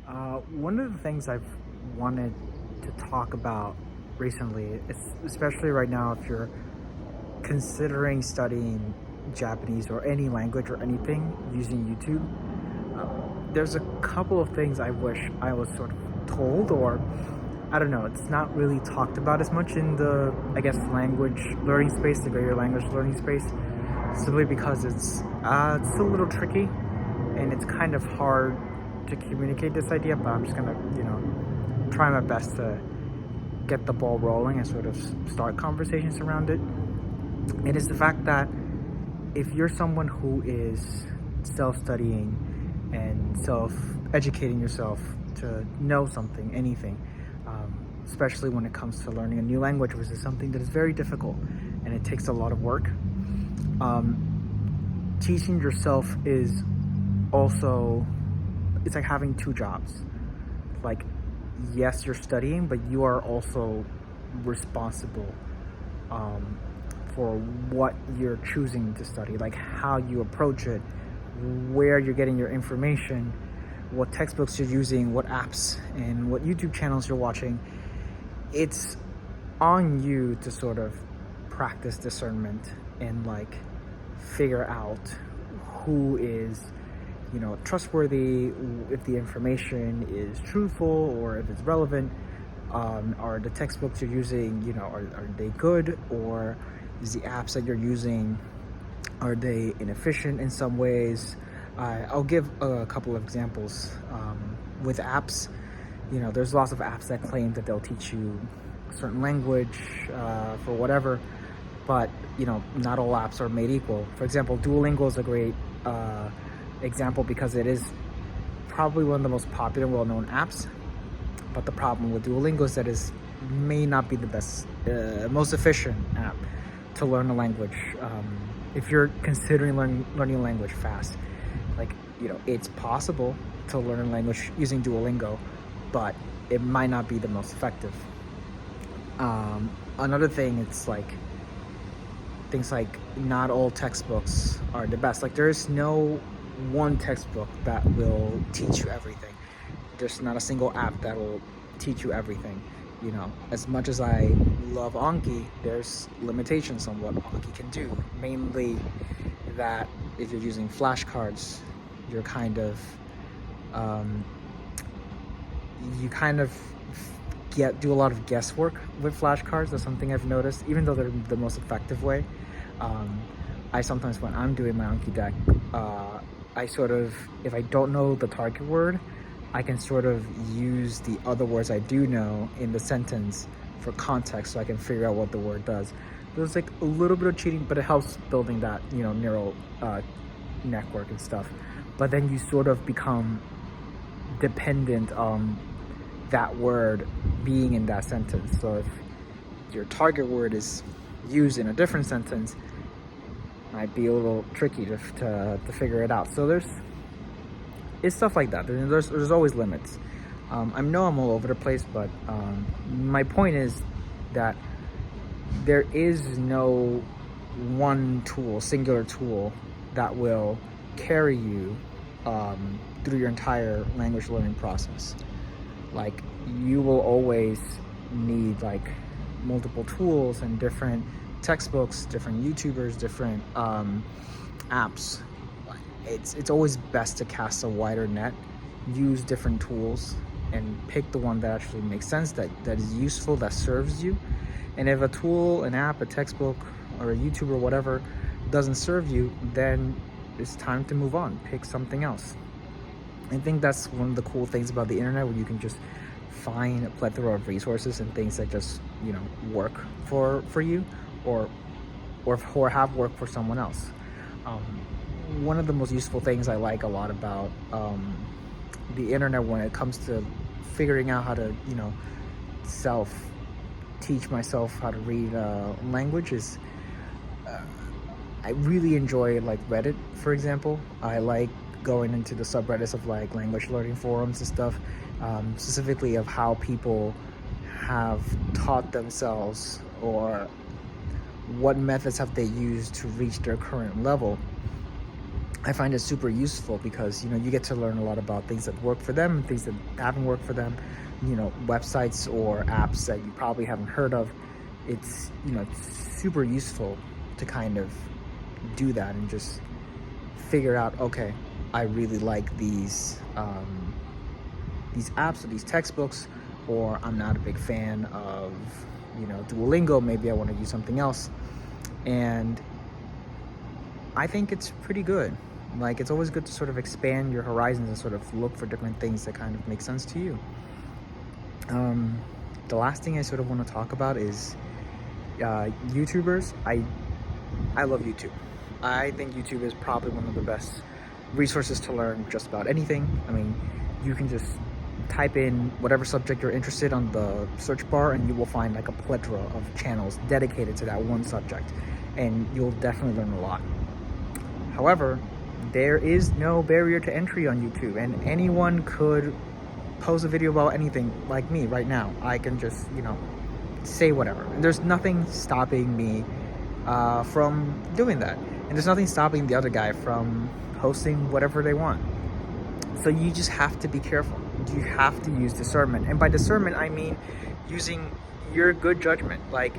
One of the things I've wanted to talk about recently, especially right now, if you're considering studying Japanese or any language or anything using YouTube, there's a couple of things I wish I was sort of told, or I don't know, it's not really talked about as much in the, I guess, language learning space, the greater language learning space, simply because it's a little tricky and it's kind of hard to communicate this idea, but I'm just gonna, try my best to get the ball rolling and sort of start conversations around it. It is the fact that if you're someone who is self-studying and self-educating yourself to know something, anything, especially when it comes to learning a new language, which is something that is very difficult and it takes a lot of work, teaching yourself is also, it's like having two jobs. Like, yes, you're studying, but you are also responsible for what you're choosing to study, like how you approach it, where you're getting your information, what textbooks you're using, what apps and what YouTube channels you're watching. It's on you to sort of practice discernment and like figure out who is trustworthy, if the information is truthful or if it's relevant. Are the textbooks you're using, are they good, or is the apps that you're using, are they inefficient in some ways? I'll give a couple of examples. With apps, there's lots of apps that claim that they'll teach you a certain language for whatever, but not all apps are made equal. For example, Duolingo is a great example because it is probably one of the most popular, well-known apps. But the problem with Duolingo is that it may not be the best, most efficient app to learn a language. If you're considering learning a language fast, it's possible to learn a language using Duolingo, but it might not be the most effective. Another thing, it's like things like not all textbooks are the best. Like, there's no one textbook that will teach you everything. There's not a single app that will teach you everything. As much as I love Anki, there's limitations on what Anki can do. Mainly that if you're using flashcards, you're do a lot of guesswork with flashcards. That's something I've noticed, even though they're the most effective way. I sometimes, when I'm doing my Anki deck, I sort of, if I don't know the target word, I can sort of use the other words I do know in the sentence for context, so I can figure out what the word does. There's like a little bit of cheating, but it helps building that, neural network and stuff. But then you sort of become dependent on that word being in that sentence. So if your target word is used in a different sentence, might be a little tricky to figure it out. So it's stuff like that. There's always limits. I know I'm all over the place, but my point is that there is no one tool, singular tool, that will carry you through your entire language learning process. Like, you will always need like multiple tools and different textbooks, different YouTubers, different apps. It's always best to cast a wider net, use different tools, and pick the one that actually makes sense, that is useful, that serves you. And if a tool, an app, a textbook, or a YouTuber, whatever, doesn't serve you, then it's time to move on, pick something else. I think that's one of the cool things about the internet, where you can just find a plethora of resources and things that just work for you, or have worked for someone else. One of the most useful things I like a lot about the internet when it comes to figuring out how to teach myself how to read language is I really enjoy like Reddit, for example. I like going into the subreddits of like language learning forums and stuff, specifically of how people have taught themselves, or what methods have they used to reach their current level. I find it super useful because, you know, you get to learn a lot about things that work for them and things that haven't worked for them, you know, websites or apps that you probably haven't heard of. It's, you know, it's super useful to kind of do that and just figure out, okay, I really like these apps or these textbooks, or I'm not a big fan of, you know, Duolingo. Maybe I want to use something else. And I think it's pretty good. Like, it's always good to sort of expand your horizons and sort of look for different things that kind of make sense to you. The last thing I sort of want to talk about is YouTubers. I love YouTube. I think YouTube is probably one of the best resources to learn just about anything. I mean, you can just type in whatever subject you're interested on the search bar and you will find like a plethora of channels dedicated to that one subject, and you'll definitely learn a lot. However, there is no barrier to entry on YouTube, and anyone could post a video about anything. Like me right now, I can just, you know, say whatever. And there's nothing stopping me from doing that. And there's nothing stopping the other guy from posting whatever they want. So you just have to be careful. You have to use discernment. And by discernment, I mean using your good judgment. Like,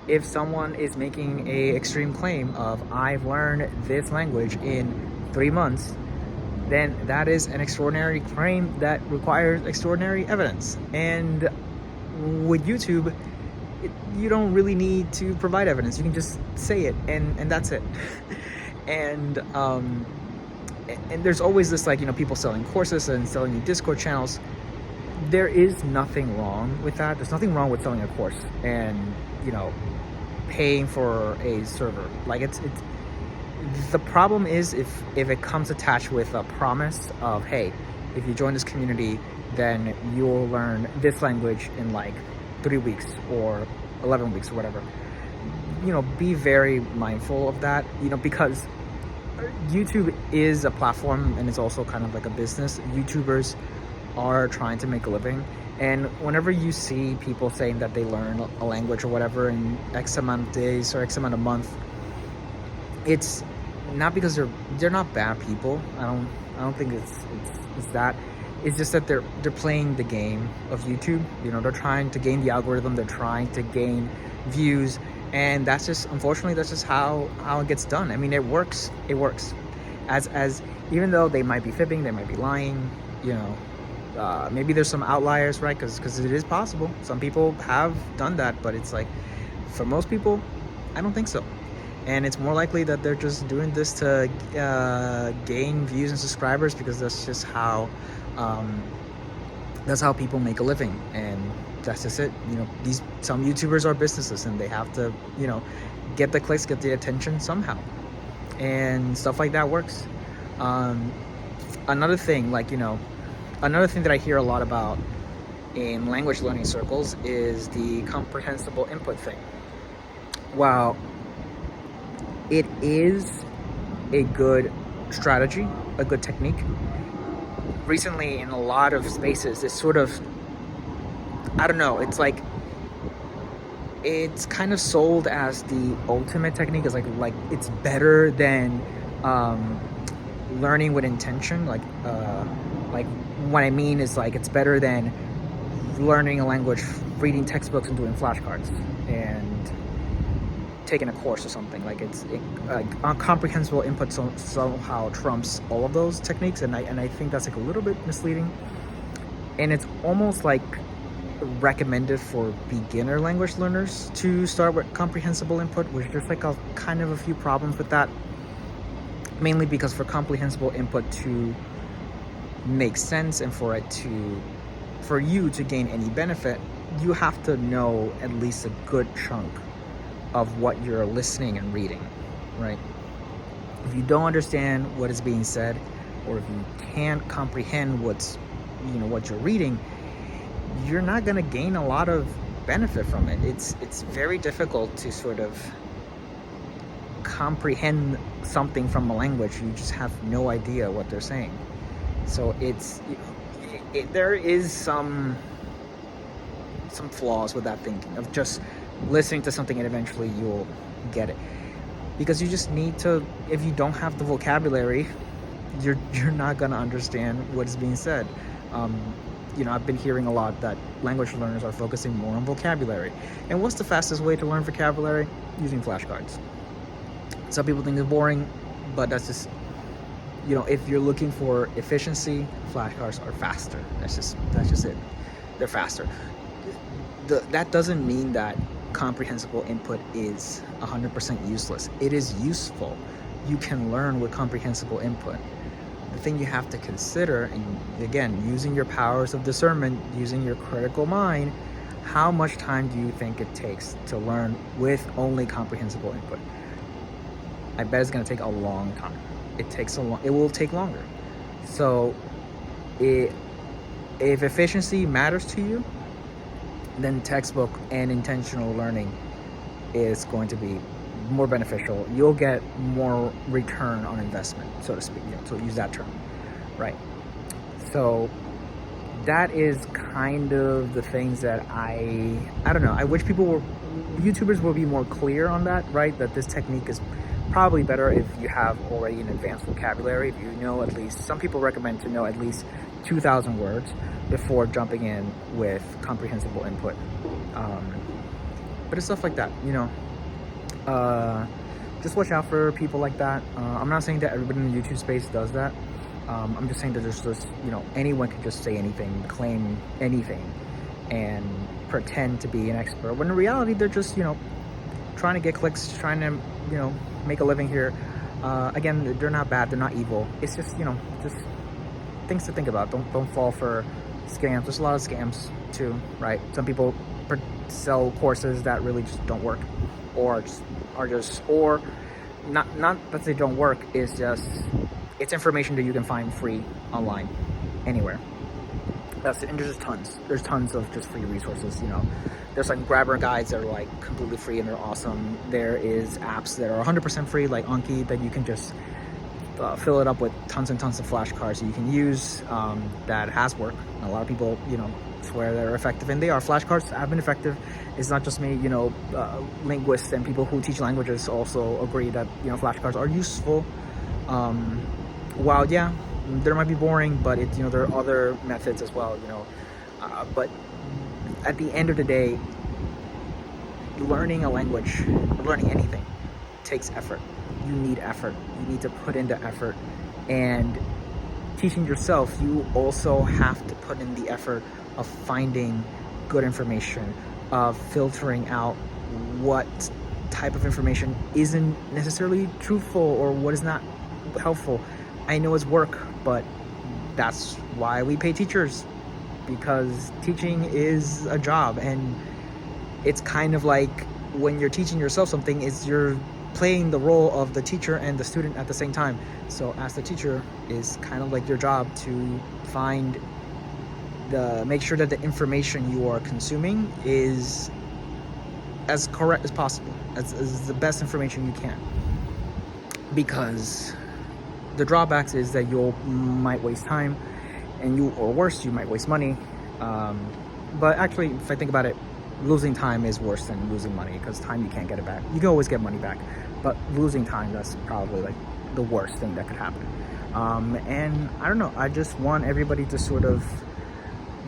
if someone is making a extreme claim of, I've learned this language in 3 months, then that is an extraordinary claim that requires extraordinary evidence. And with YouTube, you don't really need to provide evidence. You can just say it, and that's it. And there's always this, like, you know, people selling courses and selling new Discord channels. There is nothing wrong with that. There's nothing wrong with selling a course and, you know, paying for a server. Like, it's the problem is if it comes attached with a promise of, hey, if you join this community, then you'll learn this language in like 3 weeks or 11 weeks or whatever. You know, be very mindful of that, you know, because YouTube is a platform and it's also kind of like a business. YouTubers are trying to make a living. And whenever you see people saying that they learn a language or whatever in X amount of days or X amount of month, it's not because they're not bad people. I don't think it's that. It's just that they're playing the game of YouTube. You know, they're trying to gain the algorithm. They're trying to gain views, and that's just, unfortunately, that's just how it gets done. I mean, it works. It works. As even though they might be fibbing, they might be lying. You know, maybe there's some outliers, right? Because it is possible. Some people have done that, but it's like, for most people, I don't think so. And it's more likely that they're just doing this to gain views and subscribers, because that's just how people make a living. And that's just it. You know, some YouTubers are businesses, and they have to, you know, get the clicks, get the attention somehow, and stuff like that works. Another thing, like, you know, another thing that I hear a lot about in language learning circles is the comprehensible input thing. Wow. It is a good strategy, a good technique. Recently, in a lot of spaces, it's sort of, I don't know, it's like, it's kind of sold as the ultimate technique. It's like it's better than learning with intention. Like what I mean is, like, it's better than learning a language, reading textbooks and doing flashcards and taking a course or something. Like, comprehensible input somehow trumps all of those techniques, and I think that's like a little bit misleading, and it's almost like recommended for beginner language learners to start with comprehensible input, which there's like a kind of a few problems with that, mainly because for comprehensible input to make sense and for you to gain any benefit, you have to know at least a good chunk of what you're listening and reading, right? If you don't understand what is being said, or if you can't comprehend what you're reading, you're not going to gain a lot of benefit from it. It's very difficult to sort of comprehend something from a language. You just have no idea what they're saying. So there is some flaws with that thinking of just listening to something and eventually you'll get it. because you just need to. If you don't have the vocabulary, you're not gonna understand what is being said. I've been hearing a lot that language learners are focusing more on vocabulary. And what's the fastest way to learn vocabulary? Using flashcards. Some people think it's boring, but that's just, if you're looking for efficiency, flashcards are faster. That's just it. They're faster. That doesn't mean that comprehensible input is 100% useless. It is useful. You can learn with comprehensible input. The thing you have to consider, and again, using your powers of discernment, using your critical mind, how much time do you think it takes to learn with only comprehensible input? I bet it's going to take a long time. It will take longer. So if efficiency matters to you, then textbook and intentional learning is going to be more beneficial. You'll get more return on investment, so to speak, to use that term, right? So that is kind of the things that I don't know. I wish YouTubers will be more clear on that, right? That this technique is probably better if you have already an advanced vocabulary. If you know at least, some people recommend to know at least 2,000 words before jumping in with comprehensible input. But it's stuff like that, just watch out for people like that. I'm not saying that everybody in the YouTube space does that. I'm just saying that there's just, anyone can just say anything, claim anything, and pretend to be an expert, when in reality they're just, trying to get clicks, trying to, make a living here. Again, they're not bad, they're not evil. It's just, just things to think about. Don't fall for scams. There's a lot of scams too, right? Some people sell courses that really just don't work, or not that they don't work. It's just, it's information that you can find free online anywhere. That's it. And there's tons of just free resources. There's like Grabber guides that are like completely free and they're awesome. There is apps that are 100% free, like Anki, that you can just fill it up with tons and tons of flashcards that you can use. That has worked. A lot of people, swear they're effective, and they are. Flashcards have been effective. It's not just me. Linguists and people who teach languages also agree that flashcards are useful. While there might be boring, but there are other methods as well. But at the end of the day, learning a language, learning anything, takes effort. You need effort. You need to put in the effort. And teaching yourself, you also have to put in the effort of finding good information, of filtering out what type of information isn't necessarily truthful or what is not helpful. I know it's work, but that's why we pay teachers, because teaching is a job, and it's kind of like when you're teaching yourself something, is you're playing the role of the teacher and the student at the same time. So as the teacher, is kind of like your job to make sure that the information you are consuming is as correct as possible, as the best information you can. Because the drawbacks is that you might waste time, or worse, you might waste money. But actually, if I think about it, losing time is worse than losing money, because time you can't get it back. You can always get money back, but losing time, that's probably like the worst thing that could happen. And I don't know, I just want everybody to sort of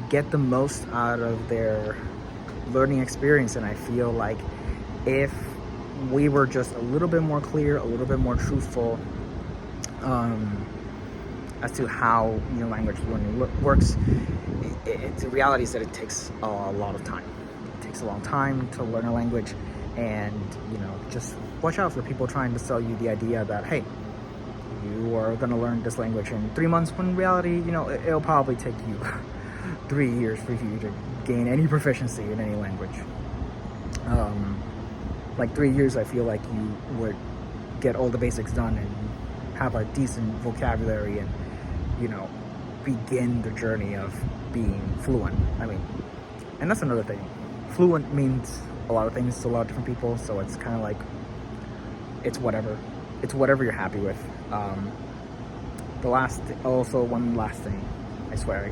get the most out of their learning experience. And I feel like if we were just a little bit more clear, a little bit more truthful as to how language learning works, the reality is that it takes a lot of time. It takes a long time to learn a language, and just watch out for people trying to sell you the idea that, hey, you are going to learn this language in 3 months, when in reality, it'll probably take you 3 years for you to gain any proficiency in any language. Like 3 years, I feel like you would get all the basics done and have a decent vocabulary and, begin the journey of being fluent. I mean, and that's another thing. Fluent means a lot of things to a lot of different people, so it's kind of like, it's whatever. It's whatever you're happy with. One last thing, I swear,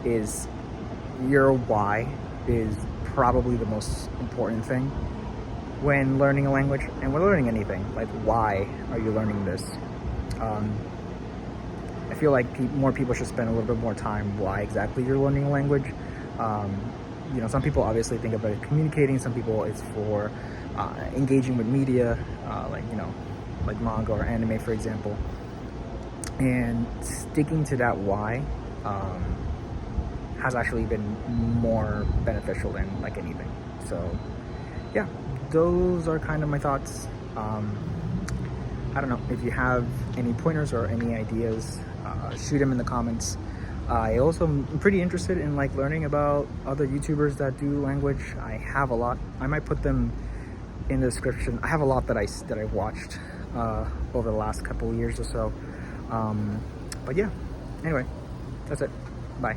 is your why is probably the most important thing. when learning a language and when learning anything. Like, why are you learning this? I feel like more people should spend a little bit more time why exactly you're learning a language. You know, some people obviously think about it communicating. Some people it's for engaging with media, like, you know, like manga or anime, for example. And sticking to that why has actually been more beneficial than like anything. So yeah, those are kind of my thoughts. I don't know if you have any pointers or any ideas, shoot them in the comments. I also am pretty interested in like learning about other YouTubers that do language. I have a lot. I might put them in the description. I have a lot that I've watched over the last couple of years or so. But yeah, anyway, that's it. Bye.